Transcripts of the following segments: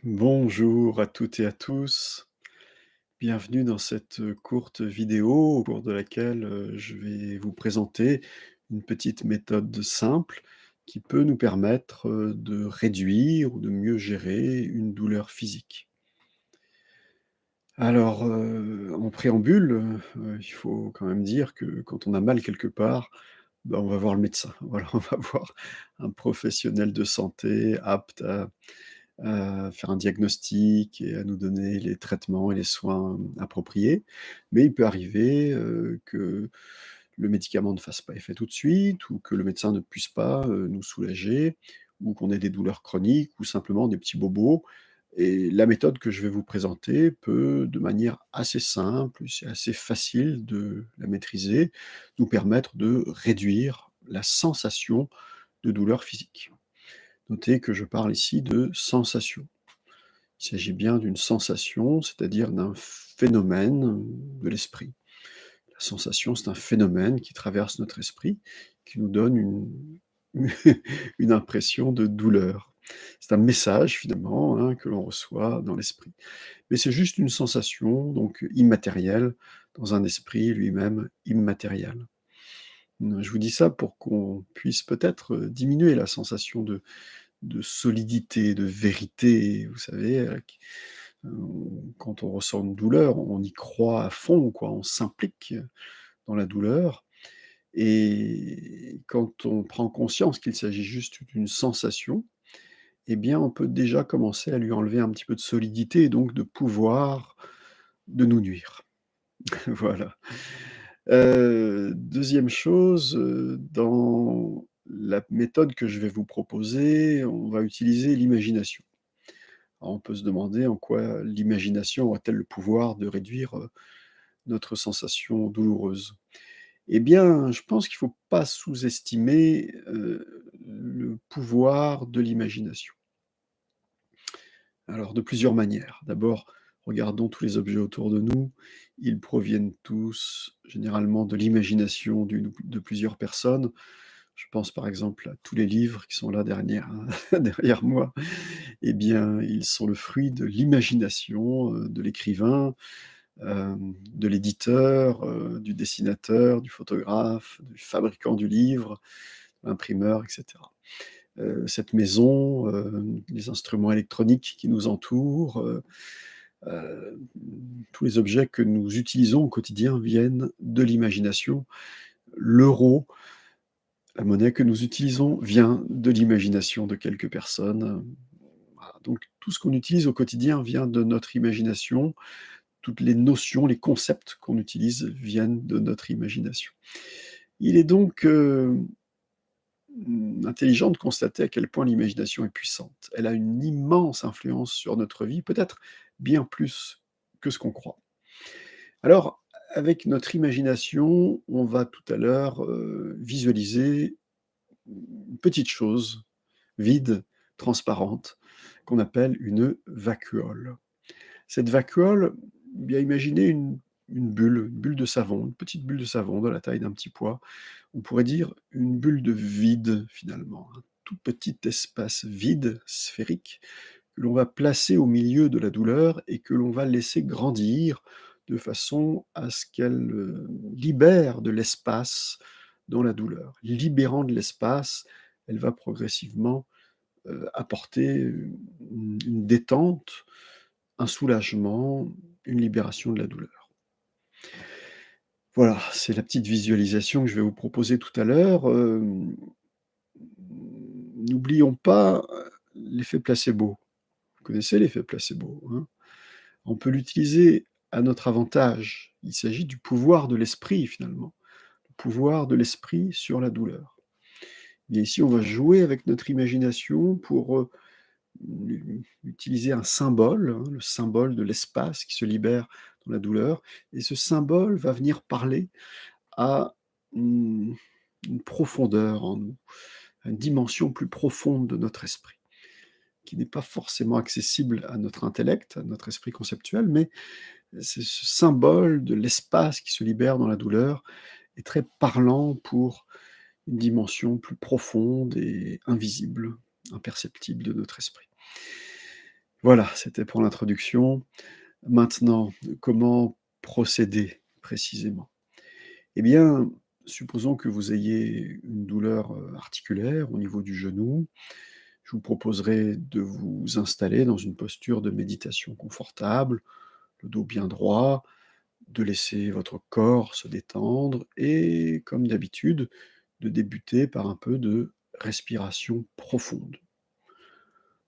Bonjour à toutes et à tous. Bienvenue dans cette courte vidéo au cours de laquelle je vais vous présenter une petite méthode simple qui peut nous permettre de réduire ou de mieux gérer une douleur physique. Alors, en préambule, il faut quand même dire que quand on a mal quelque part, ben, on va voir le médecin. Voilà, on va voir un professionnel de santé apte à faire un diagnostic et à nous donner les traitements et les soins appropriés. Mais il peut arriver, que le médicament ne fasse pas effet tout de suite ou que le médecin ne puisse pas, nous soulager ou qu'on ait des douleurs chroniques ou simplement des petits bobos et la méthode que je vais vous présenter peut, de manière assez simple, c'est assez facile de la maîtriser, nous permettre de réduire la sensation de douleur physique. Notez que je parle ici de sensation. Il s'agit bien d'une sensation, c'est-à-dire d'un phénomène de l'esprit. La sensation, c'est un phénomène qui traverse notre esprit, qui nous donne une impression de douleur. C'est un message finalement, hein, que l'on reçoit dans l'esprit. Mais c'est juste une sensation, donc immatérielle, dans un esprit lui-même immatériel. Je vous dis ça pour qu'on puisse peut-être diminuer la sensation de solidité, de vérité, vous savez, quand on ressent une douleur, on y croit à fond, quoi, on s'implique dans la douleur et quand on prend conscience qu'il s'agit juste d'une sensation, eh bien, on peut déjà commencer à lui enlever un petit peu de solidité et donc de pouvoir de nous nuire. Voilà. 2e chose, dans la méthode que je vais vous proposer, on va utiliser l'imagination. Alors on peut se demander en quoi l'imagination a-t-elle le pouvoir de réduire, notre sensation douloureuse? Eh bien, je pense qu'il ne faut pas sous-estimer, le pouvoir de l'imagination. Alors de plusieurs manières. D'abord, regardons tous les objets autour de nous. Ils proviennent tous généralement de l'imagination de plusieurs personnes. Je pense par exemple à tous les livres qui sont là derrière derrière moi. Eh bien, ils sont le fruit de l'imagination, de l'écrivain, de l'éditeur, du dessinateur, du photographe, du fabricant du livre, l'imprimeur et cetera. Cette maison, les instruments électroniques qui nous entourent, heu, tous les objets que nous utilisons au quotidien viennent de l'imagination. L'euro, la monnaie que nous utilisons vient de l'imagination de quelques personnes, voilà, donc tout ce qu'on utilise au quotidien vient de notre imagination. Toutes les notions, les concepts qu'on utilise viennent de notre imagination. Il est donc, intelligent de constater à quel point l'imagination est puissante. Elle a une immense influence sur notre vie, peut-être bien plus que ce qu'on croit. Alors, avec notre imagination, on va tout à l'heure, visualiser une petite chose vide, transparente, qu'on appelle une vacuole. Cette vacuole, bien imaginez une bulle de savon, une petite bulle de savon de la taille d'un petit pois. On pourrait dire une bulle de vide finalement, un tout petit espace vide, sphérique, que l'on va placer au milieu de la douleur et que l'on va laisser grandir de façon à ce qu'elle, libère de l'espace dans la douleur. Libérant de l'espace, elle va progressivement, apporter une détente, un soulagement, une libération de la douleur. Voilà, c'est la petite visualisation que je vais vous proposer tout à l'heure, n'oublions pas, l'effet placebo. Vous connaissez l'effet placebo, hein? On peut l'utiliser à notre avantage. Il s'agit du pouvoir de l'esprit finalement, le pouvoir de l'esprit sur la douleur. Et ici, on va jouer avec notre imagination pour, utiliser un symbole, hein, le symbole de l'espace qui se libère dans la douleur et ce symbole va venir parler à, mmh, une profondeur en nous, à une dimension plus profonde de notre esprit, qui n'est pas forcément accessible à notre intellect, à notre esprit conceptuel, mais c'est ce symbole de l'espace qui se libère dans la douleur est très parlant pour une dimension plus profonde et invisible, imperceptible de notre esprit. Voilà, c'était pour l'introduction. Maintenant, comment procéder précisément? Eh bien, supposons que vous ayez une douleur, articulaire au niveau du genou. Je vous proposerai de vous installer dans une posture de méditation confortable, le dos bien droit, de laisser votre corps se détendre et, comme d'habitude, de débuter par un peu de respiration profonde.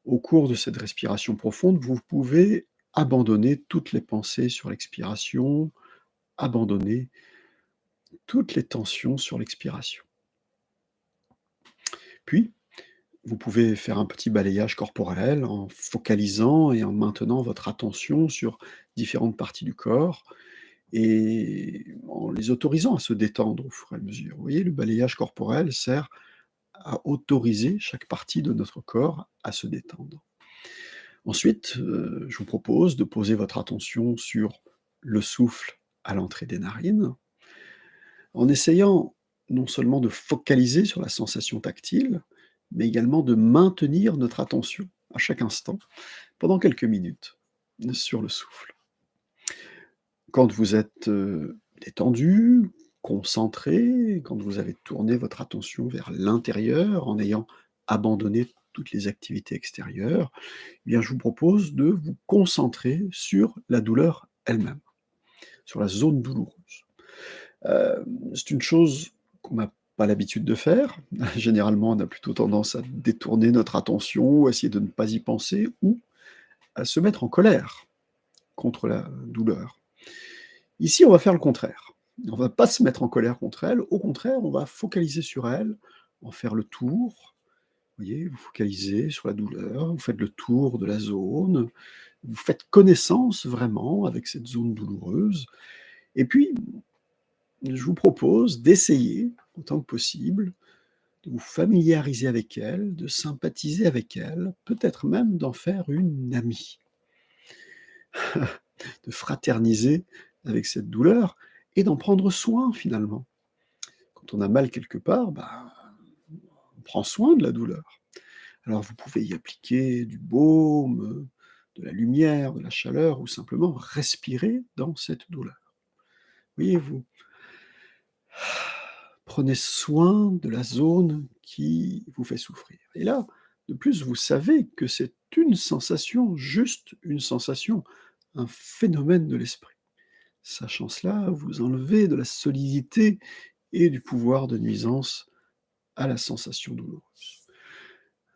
Au cours de cette respiration profonde, vous pouvez abandonner toutes les pensées sur l'expiration, abandonner toutes les tensions sur l'expiration. Puis, vous pouvez faire un petit balayage corporel en focalisant et en maintenant votre attention sur différentes parties du corps et en les autorisant à se détendre au fur et à mesure. Vous voyez, le balayage corporel sert à autoriser chaque partie de notre corps à se détendre. Ensuite, je vous propose de poser votre attention sur le souffle à l'entrée des narines, en essayant non seulement de focaliser sur la sensation tactile, mais également de maintenir notre attention à chaque instant, pendant quelques minutes, sur le souffle. Quand vous êtes, détendu, concentré, quand vous avez tourné votre attention vers l'intérieur en ayant abandonné toutes les activités extérieures, eh bien je vous propose de vous concentrer sur la douleur elle-même, sur la zone douloureuse. C'est une chose qu'on n'a pas l'habitude de faire. Généralement, on a plutôt tendance à détourner notre attention ou à essayer de ne pas y penser ou à se mettre en colère contre la douleur. Ici, on va faire le contraire. On va pas se mettre en colère contre elle, au contraire, on va focaliser sur elle, en faire le tour. Vous voyez, vous focalisez sur la douleur, vous faites le tour de la zone, vous faites connaissance vraiment avec cette zone douloureuse et puis je vous propose d'essayer, autant que possible, de vous familiariser avec elle, de sympathiser avec elle, peut-être même d'en faire une amie, de fraterniser avec cette douleur et d'en prendre soin finalement. Quand on a mal quelque part, bah, on prend soin de la douleur. Alors vous pouvez y appliquer du baume, de la lumière, de la chaleur ou simplement respirer dans cette douleur. Voyez, vous prenez soin de la zone qui vous fait souffrir. Et là, de plus, vous savez que c'est une sensation, juste une sensation, un phénomène de l'esprit. Sachant cela, vous enlevez de la solidité et du pouvoir de nuisance à la sensation douloureuse.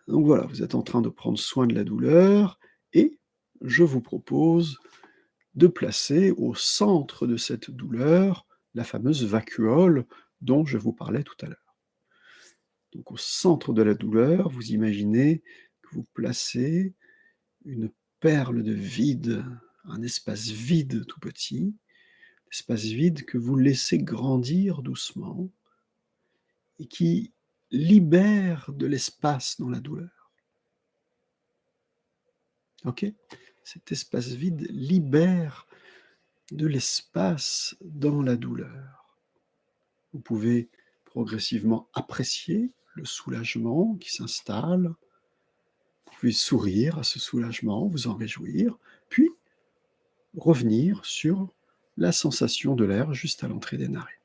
Donc voilà, vous êtes en train de prendre soin de la douleur et je vous propose de placer au centre de cette douleur la fameuse vacuole dont je vous parlais tout à l'heure. Donc au centre de la douleur, vous imaginez que vous placez une perle de vide, un espace vide tout petit, espace vide que vous laissez grandir doucement et qui libère de l'espace dans la douleur. OK? Cet espace vide libère de l'espace dans la douleur. Vous pouvez progressivement apprécier le soulagement qui s'installe. Vous pouvez sourire à ce soulagement, vous en réjouir, puis revenir sur la sensation de l'air juste à l'entrée des narines.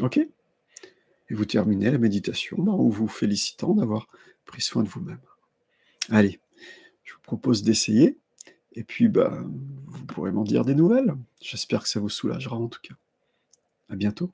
OK? Et vous terminez la méditation, en vous félicitant d'avoir pris soin de vous-même. Allez, je vous propose d'essayer et puis, bah, vous pourrez m'en dire des nouvelles. J'espère que ça vous soulagera en tout cas. À bientôt.